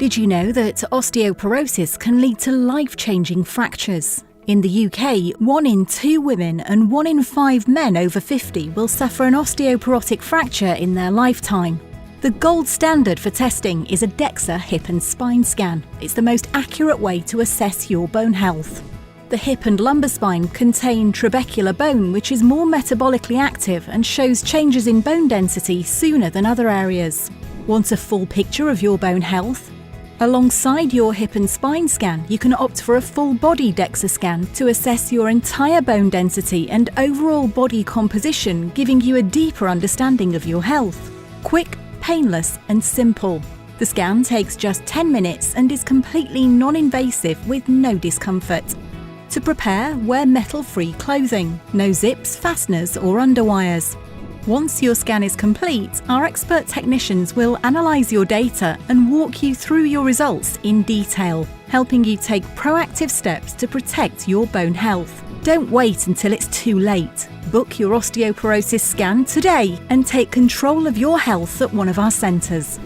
Did you know that osteoporosis can lead to life-changing fractures? In the UK, 1 in 2 women and 1 in 5 men over 50 will suffer an osteoporotic fracture in their lifetime. The gold standard for testing is a Dexa hip and spine scan. It's the most accurate way to assess your bone health. The hip and lumbar spine contain trabecular bone, which is more metabolically active and shows changes in bone density sooner than other areas. Want a full picture of your bone health? Alongside your hip and spine scan, you can opt for a full body Dexa scan to assess your entire bone density and overall body composition, giving you a deeper understanding of your health. Quick, painless and simple. The scan takes just 10 minutes and is completely non-invasive with no discomfort. To prepare, wear metal-free clothing, no zips, fasteners or underwires. Once your scan is complete, our expert technicians will analyse your data and walk you through your results in detail, helping you take proactive steps to protect your bone health. Don't wait until it's too late. Book your osteoporosis scan today and take control of your health at one of our centres.